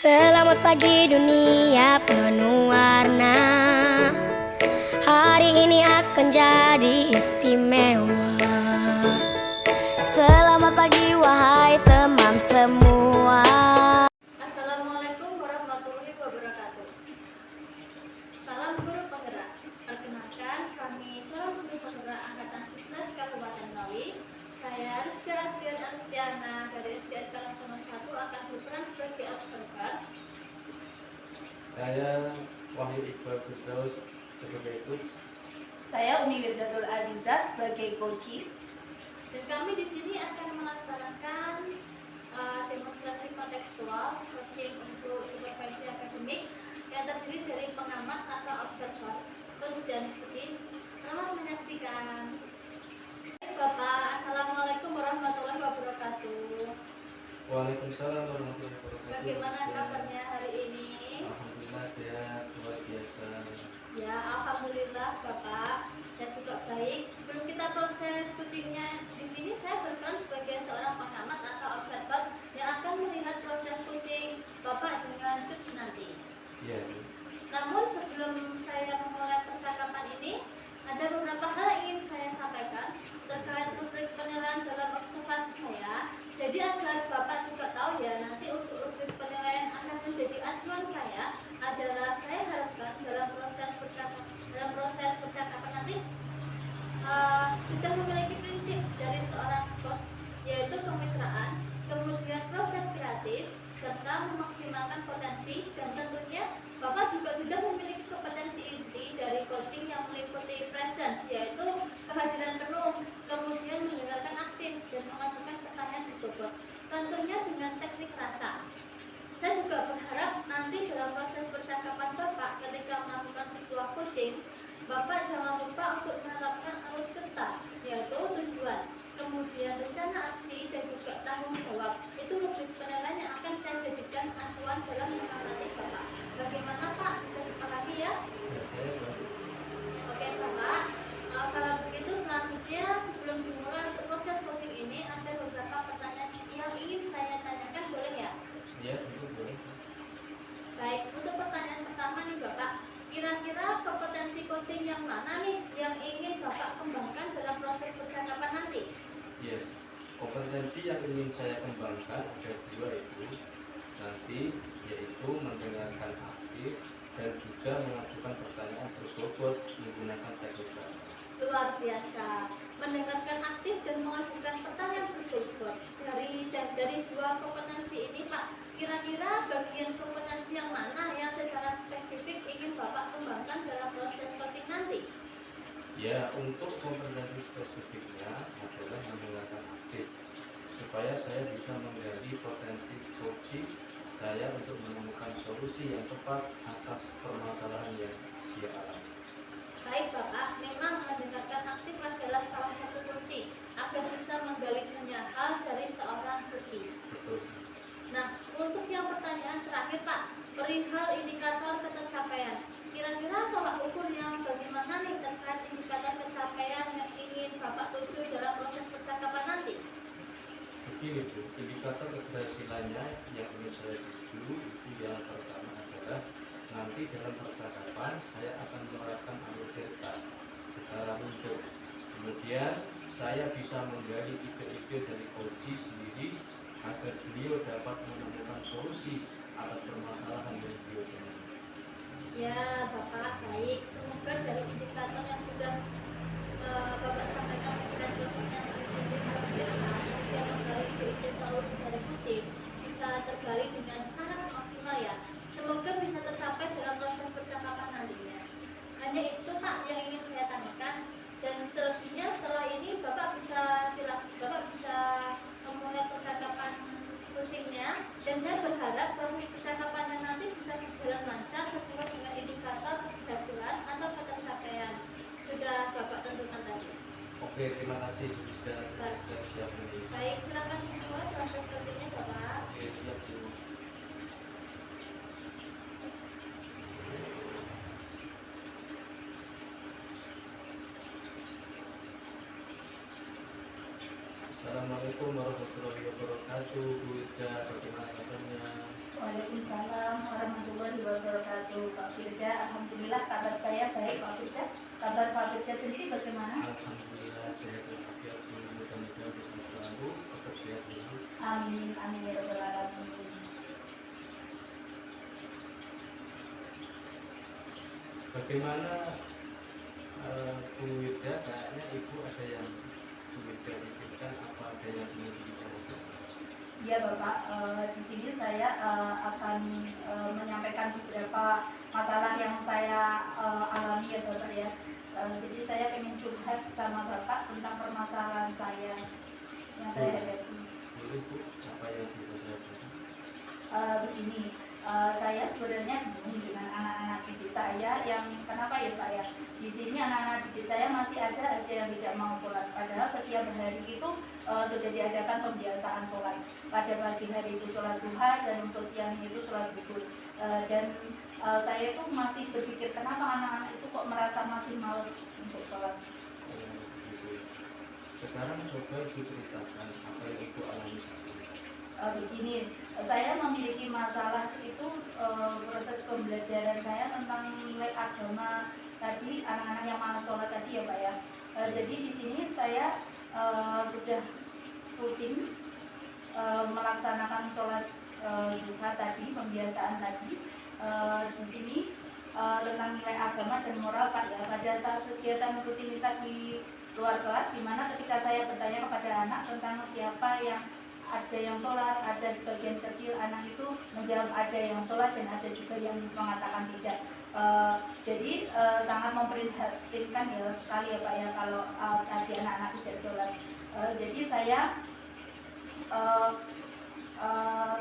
Selamat pagi dunia penuh warna. Hari ini akan jadi istimewa. Selamat pagi wahai teman semua. Assalamualaikum warahmatullahi wabarakatuh. Salam guru penggerak. Perkenalkan, kami seorang guru penggerak angkatan 11 Kabupaten Ngawi. Saya Rizka Ardian Astiana dari SDS Kelas 1 akan berperan sebagai observer. Saya Wahyu Iqbal Firdaus sebagai coach. Saya Umi Wirdatul Aziza sebagai coach. Dan kami di sini akan melaksanakan demonstrasi kontekstual coaching untuk supervisi akademik yang terdiri dari pengamat atau observer, coach dan coaches. Selamat menyaksikan. Bapak, Assalamualaikum warahmatullahi wabarakatuh. Waalaikumsalam warahmatullahi wabarakatuh. Bagaimana kabarnya hari ini? Alhamdulillah sehat, luar biasa. Ya, alhamdulillah Bapak. Saya juga baik. Sebelum kita proses coachingnya di sini, saya berperan sebagai seorang pengamat atau observer yang akan melihat proses coaching Bapak dengan coach nanti. Iya. Namun sebelum saya memulai percakapan ini, ada beberapa hal yang ingin saya sampaikan terkait rubrik penilaian dalam observasi saya. Jadi agar Bapak juga tahu ya, nanti untuk rubrik penilaian akan menjadi acuan saya adalah saya harapkan dalam proses percakapan nanti sudah memiliki prinsip dari seorang coach, yaitu kemitraan, kemudian proses kreatif, serta memaksimalkan potensi, dan tentunya Bapak juga sudah memiliki kompetensi inti dari coaching yang meliputi presence, yaitu kehadiran penuh, kemudian mendengarkan aktif dan mengajukan pertanyaan berbobot, tentunya dengan teknik rasa. Saya juga berharap nanti dalam proses percakapan Bapak ketika melakukan sebuah coaching, Bapak jangan lupa untuk menerapkan alur kata, yaitu tujuan, kemudian rencana aksi, dan juga tanggung jawab. Itu rubrik penilaian yang akan saya jadikan acuan dalam mengamati Bapak. Bagaimana Pak? Bisa dipahami ya? Ya, saya baru. Oke Bapak, kalau begitu selanjutnya sebelum dimulai untuk proses coaching ini ada beberapa pertanyaan yang ingin saya tanyakan, boleh ya? Iya, itu boleh. Baik, untuk pertanyaan pertama nih Bapak, kira-kira kompetensi coaching yang mana nih yang ingin Bapak kembangkan dalam proses percakapan nanti? Iya. Kompetensi yang ingin saya kembangkan ada dua itu nanti, yaitu mendengarkan aktif dan juga mengajukan pertanyaan berbobot menggunakan teknik rasa. Luar biasa, mendengarkan aktif dan mengajukan pertanyaan berbobot. Dari dua kompetensi ini Pak, kira-kira bagian kompetensi yang mana yang secara spesifik ingin Bapak kembangkan dalam proses coaching nanti? Ya, untuk kompetensi spesifiknya adalah mendengarkan aktif supaya saya bisa menggali potensi coaching saya untuk menemukan solusi yang tepat atas permasalahan yang dia alami. Baik Bapak, memang mendengarkan aktif adalah salah satu kunci agar bisa menggali banyak hal dari seorang coaching. Betul. Nah, untuk yang pertanyaan terakhir Pak, perihal indikator ketercapaian. Kira-kira tolak ukur yang bagaimana nih terkait indikator pencapaian yang ingin Bapak tuju dalam proses percakapan nanti? Begini Bu, indikator keberhasilannya yang ingin saya tuju itu yang pertama adalah nanti dalam percakapan saya akan menerapkan alur cerita secara runtuh. Kemudian saya bisa menggali ide-ide dari coach sendiri agar beliau dapat menemukan solusi atas permasalahan yang beliau temui. Ya Bapak, baik. Semoga dari indikator yang sudah Bapak sampaikan dan prosesnya yang menggali ide-ide solusi dari coaching bisa tergali dengan sangat maksimal ya. Semoga bisa tercapai dalam proses percakapan nantinya. Hanya itu Pak yang ingin saya tanyakan, dan selebihnya setelah ini Bapak bisa memulai percakapan coachingnya, dan saya berharap proses percakapannya nanti bisa berjalan lancar sesuai dengan indikator keberhasilan atau ketercapaian sudah Bapak tentukan tadi. Oke, terima kasih sudah siap ini. Baik, silakan dimulai proses coachingnya Bapak. Oke, siap Bu. Assalamualaikum Assalamualaikum warahmatullahi wabarakatuh. Bu Ida, bagaimana kabarnya? Waalaikumsalam warahmatullahi wabarakatuh. Pak Firda, alhamdulillah kabar saya baik Pak Firda. Kabar Pak Firda sendiri bagaimana? Alhamdulillah sehat walafiat. Mudah-mudahan kita selalu tetap sehat selalu. Amin, amin ya rabbal alamin. Bagaimana Bu Ida, kayaknya Ibu ada yang Bu Ida pikirkan, apa ada yang ingin dibicarakan? Ya Bapak, di sini saya akan menyampaikan beberapa masalah yang saya alami ya Bapak ya. Jadi saya ingin curhat sama Bapak tentang permasalahan saya yang saya hadapi. Boleh Bu, apa yang bisa saya berikan? Begini, saya sebenarnya bingung dengan anak-anak didik saya yang kenapa ya Pak ya, di sini anak-anak didik saya masih ada aja yang tidak mau sholat, padahal setiap hari itu sudah diadakan pembiasaan sholat. Pada pagi hari itu sholat duha dan untuk siang itu sholat zuhur. Dan saya itu masih berpikir kenapa anak-anak itu kok merasa masih males untuk sholat. Gitu. Sekarang coba Ibu ceritakan apa yang Ibu alami saat ini. Begini, saya memiliki masalah itu proses pembelajaran saya tentang nilai agama tadi, anak-anak yang malas sholat tadi ya Pak ya. Jadi di sini saya sudah rutin melaksanakan sholat duha tadi, pembiasaan tadi. Di sini tentang nilai agama dan moral pada saat kegiatan rutinitas di luar kelas, di mana ketika saya bertanya kepada anak tentang siapa yang ada yang sholat, ada sebagian kecil anak itu menjawab ada yang sholat dan ada juga yang mengatakan tidak. Jadi sangat memprihatinkan ya sekali ya Pak ya kalau tadi anak-anak tidak sholat. Jadi saya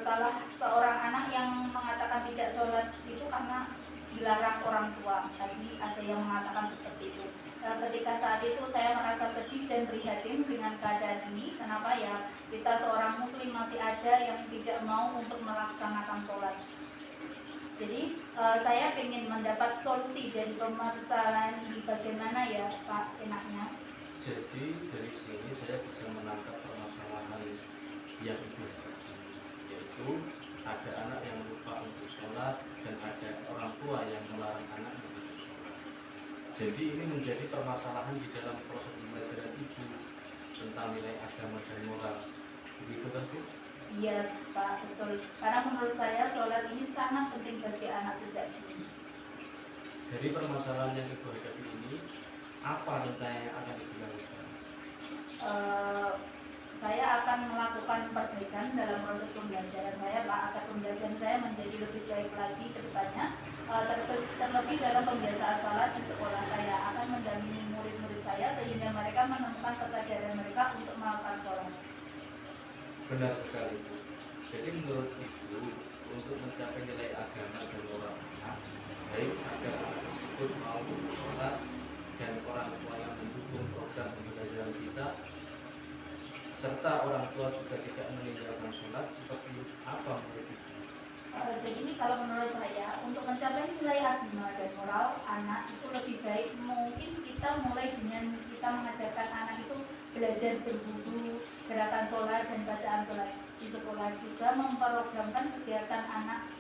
salah seorang anak yang mengatakan tidak sholat itu karena dilarang orang tua. Tadi ada yang mengatakan seperti itu. Ketika saat itu saya merasa sedih dan prihatin dengan keadaan ini. Kenapa ya? Kita seorang muslim masih ada yang tidak mau untuk melaksanakan sholat. Jadi saya ingin mendapat solusi dari permasalahan ini. Bagaimana ya Pak enaknya? Jadi dari sini saya bisa menangkap permasalahan yang Ibu hadapi, yaitu ada anak yang lupa untuk sholat dan ada orang tua yang melarang anaknya untuk sholat. Jadi ini menjadi permasalahan di dalam proses pembelajaran Ibu tentang nilai agama dan moral. Begitu kan Bu? Iya Pak, betul. Karena menurut saya sholat ini sangat penting bagi anak sejak dini. Dari permasalahan yang Ibu hadapi ini, apa rencana yang akan Ibu lakukan? Saya akan melakukan perbaikan dalam proses pembelajaran saya Pak, agar pembelajaran saya menjadi lebih baik lagi ke depannya. Terlebih dalam pembiasaan salat di sekolah, saya akan mendampingi murid-murid saya sehingga mereka menemukan kesadaran mereka untuk melakukan sholat. Benar sekali Bu. Jadi menurut Ibu, untuk mencapai nilai agama dan moral anak, baik agar anak tersebut mau untuk sholat dan orang tua yang mendukung program pembelajaran kita, serta orang tua juga tidak meninggalkan sholat, seperti apa menurut Ibu? Jadi ini kalau menurut saya, untuk mencapai nilai agama dan moral anak itu lebih baik mungkin kita mulai dengan kita mengajarkan anak itu belajar berwudu, gerakan sholat dan bacaan sholat. Di sekolah juga memprogramkan kegiatan anak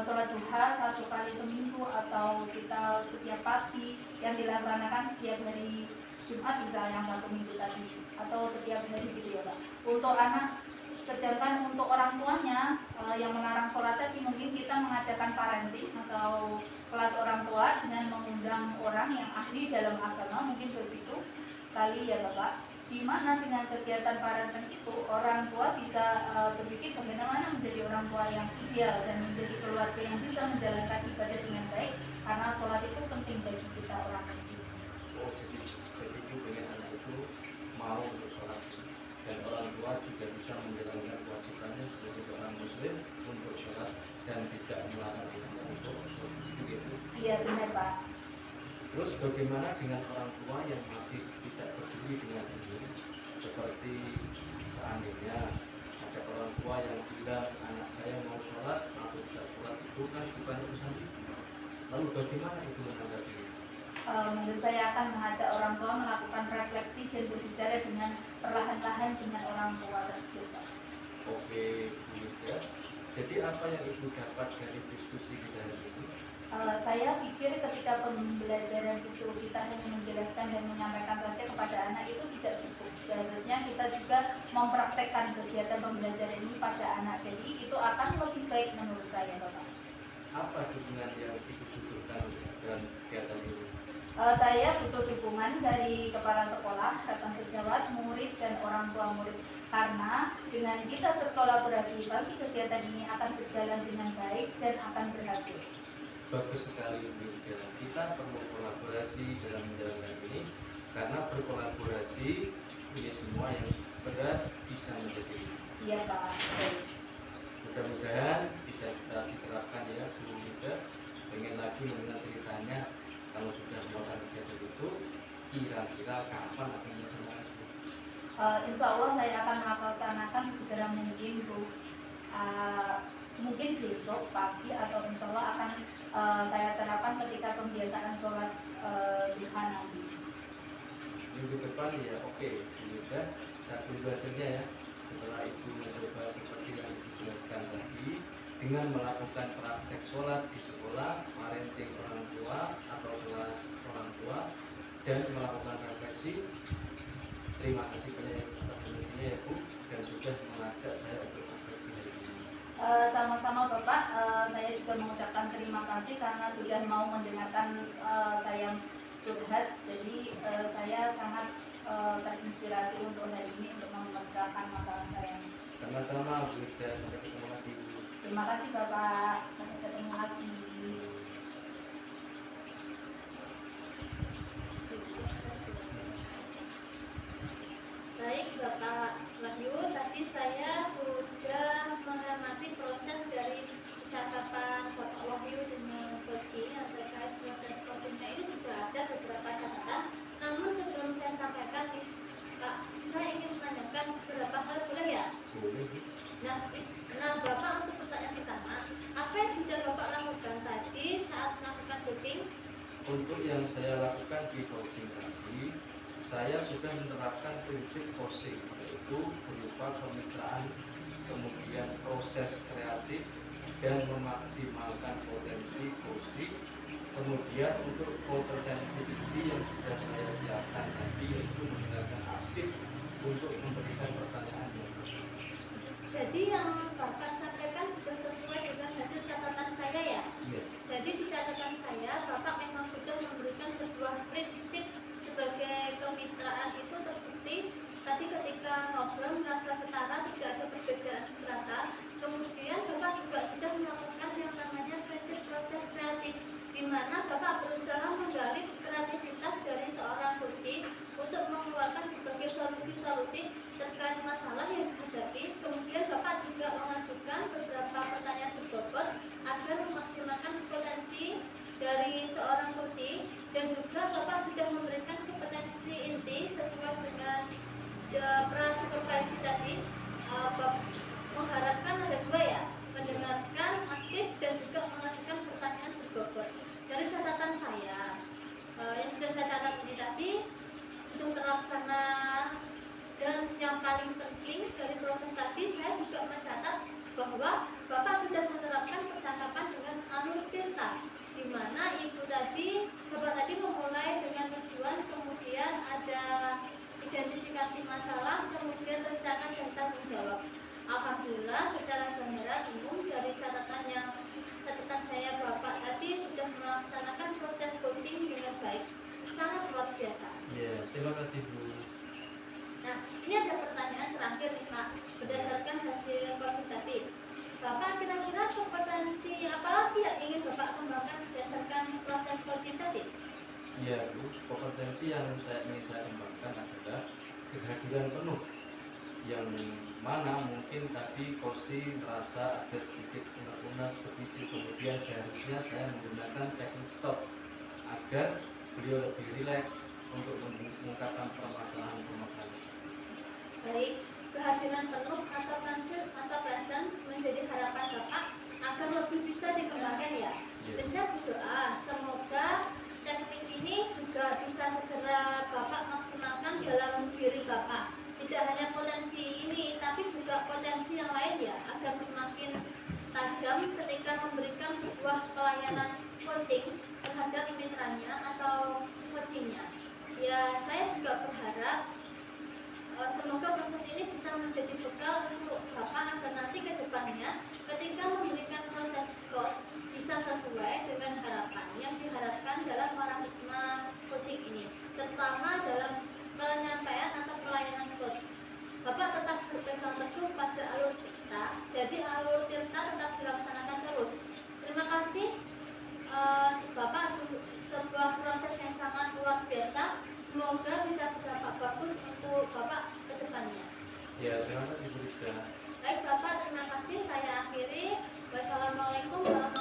sholat duha 1 kali seminggu atau kita setiap pagi yang dilaksanakan setiap hari Jumat misalnya yang 1 minggu tadi atau setiap hari gitu ya Pak. Untuk anak, sedangkan untuk orang tuanya yang melarang sholat tadi mungkin kita mengadakan parenting atau kelas orang tua dengan mengundang orang yang ahli dalam agama, mungkin begitu kali ya Bapak. Di mana dengan kegiatan parenting itu orang tua bisa berpikir bagaimana menjadi orang tua yang ideal dan menjadi keluarga yang bisa menjalankan ibadah dengan baik, karena sholat itu penting bagi kita orang muslim. Oh, jadi Ibu pengen anak itu mau untuk sholat dan orang tua juga bisa menjalankan kewajibannya sebagai seorang muslim untuk sholat dan tidak melarang anaknya untuk sholat. Begitu. Iya benar Pak. Terus bagaimana dengan orang tua yang masih tidak peduli dengan ini? Seperti seandainya ada orang tua yang bilang anak saya mau sholat atau tidak sholat itu kan bukan urusan Ibu. Lalu bagaimana Ibu menanggapi ini? Menurut saya akan mengajak orang tua melakukan refleksi dan berbicara dengan perlahan-lahan dengan orang tua apa yang Ibu dapat dari diskusi kita hari ini? Saya pikir ketika pembelajaran itu kita hanya menjelaskan dan menyampaikan saja kepada anak itu tidak cukup. Seharusnya kita juga mempraktekkan kegiatan pembelajaran ini pada anak. Jadi itu akan lebih baik menurut saya, Bapak. Apa dukungan yang Ibu butuhkan dalam kegiatan ini? Saya butuh dukungan dari kepala sekolah, rekan sejawat, murid, dan orang tua murid. Karena dengan kita berkolaborasi, pasti kegiatan ini akan berjalan dengan baik dan akan berhasil. Bagus sekali Bu. Kita perlu kolaborasi dalam menjalankan ini, karena berkolaborasi ini semua yang berat bisa menjadi. Iya, Pak. Baik. Mudah-mudahan bisa kita diterapkan ya Bu juga. Pengen lagi mendengar ceritanya kalau sudah melakukan kegiatan itu, kira-kira kapan akan dilaksanakan? Insya Allah saya akan melaksanakan segera mungkin, Bu. Mungkin besok pagi atau insya Allah akan saya terapkan ketika pembiasaan sholat duha nanti. Minggu depan ya oke, sudah saya tunggu hasilnya ya. Setelah itu mencoba seperti yang dijelaskan tadi, dengan melakukan praktek sholat di sekolah, parenting orang tua atau kelas orang tua, dan melakukan refleksi. Terima kasih banyak atas penelitiannya ya Bu, dan sudah mengajak saya untuk refleksi hari ini. Sama-sama Bapak, saya juga mengucapkan terima kasih karena sudah mau mendengarkan saya curhat. Jadi saya sangat terinspirasi untuk hari ini untuk memecahkan masalah saya. Sama-sama Bu, dan sampai ketemu lagi Bu. Terima kasih Bapak, sampai ketemu lagi. Baik Bapak Wahyu, tadi saya sudah mengamati proses dari percakapan Bapak Wahyu dengan coaching yang terkait proses coachingnya ini sudah ada beberapa catatan. Namun sebelum saya sampaikan nih Pak, saya ingin menanyakan beberapa hal, boleh ya? Boleh Bu. Nah Bapak, untuk pertanyaan pertama, apa yang sudah Bapak lakukan tadi saat melakukan coaching? Untuk yang saya lakukan di coaching tadi, saya sudah menerapkan prinsip coaching, yaitu berupa kemitraan, kemudian proses kreatif, dan memaksimalkan potensi coaching. Kemudian untuk kompetensi inti yang sudah saya siapkan tadi, yaitu mendengarkan aktif untuk memberikan pertanyaan yang berbeda. Jadi yang Bapak sampaikan sudah sesuai dengan hasil catatan saya ya? Iya. Jadi di catatan saya, Bapak memang sudah memberikan sebuah prinsip sebagai kemitraan itu terbukti tadi ketika ngobrol merasa setara, tidak ada perbedaan strata. Kemudian Bapak juga sudah melakukan yang namanya prinsip proses kreatif, di mana Bapak berusaha menggali kreativitas dari seorang coach untuk mengeluarkan berbagai solusi-solusi terkait masalah yang dihadapi. Kemudian Bapak juga mengajukan beberapa pertanyaan berbobot agar memaksimalkan potensi dari seorang coach, dan juga Bapak sudah memberikan kompetensi inti sesuai dengan pra-supervisi tadi. Mengharapkan ada dua ya, mendengarkan aktif dan juga mengajukan pertanyaan berbobot. Dari catatan saya, yang sudah saya catat ini tadi sudah terlaksana, dan yang paling penting dari proses tadi saya juga mencatat bahwa Bapak sudah menerapkan percakapan dengan alur cerita, di mana Ibu tadi, Bapak tadi memulai dengan tujuan, kemudian ada identifikasi masalah, kemudian rencana dan tanggung jawab. Alhamdulillah secara gambaran umum dari catatan saya Bapak tadi sudah melaksanakan proses coaching dengan baik, sangat luar biasa. Iya, terima kasih Bu. Nah, ini ada pertanyaan terakhir nih Pak, berdasarkan hasil coaching tadi. Bapak kira-kira kompetensi apa lagi yang ingin Bapak kembangkan berdasarkan proses coaching tadi? Iya Bu, kompetensi yang ingin saya kembangkan adalah kehadiran penuh, yang mana mungkin tadi Kosi merasa ada sedikit unek-unek begitu, kemudian seharusnya saya menggunakan teknik stop agar beliau lebih rileks untuk mengungkapkan permasalahan-permasalahan. Baik, kehadiran penuh atau presence menjadi harapan Bapak agar lebih bisa dikembangkan ya. Dan saya berdoa semoga teknik ini juga bisa segera Bapak maksimalkan dalam diri Bapak. Tidak hanya potensi ini, tapi juga potensi yang lain ya, agar semakin tajam ketika memberikan sebuah pelayanan coaching terhadap mitranya atau coachingnya. Ya, saya juga berharap semoga proses ini bisa menjadi bekal untuk Bapak agar nanti ke depannya ketika memberikan proses coach bisa sesuai dengan harapan yang diharapkan dalam paradigma coaching ini, terutama dalam penyampaian atau pelayanan coach. Bapak tetap berpegang teguh pada alur tirta, jadi alur tirta tetap dilaksanakan terus. Terima kasih Bapak, sebuah proses yang sangat luar biasa. Semoga bisa berdampak bagus untuk Bapak ke depannya. Ya, terima kasih Bu Rizka. Baik Bapak, terima kasih. Saya akhiri. Wassalamualaikum warahmatullahi wabarakatuh.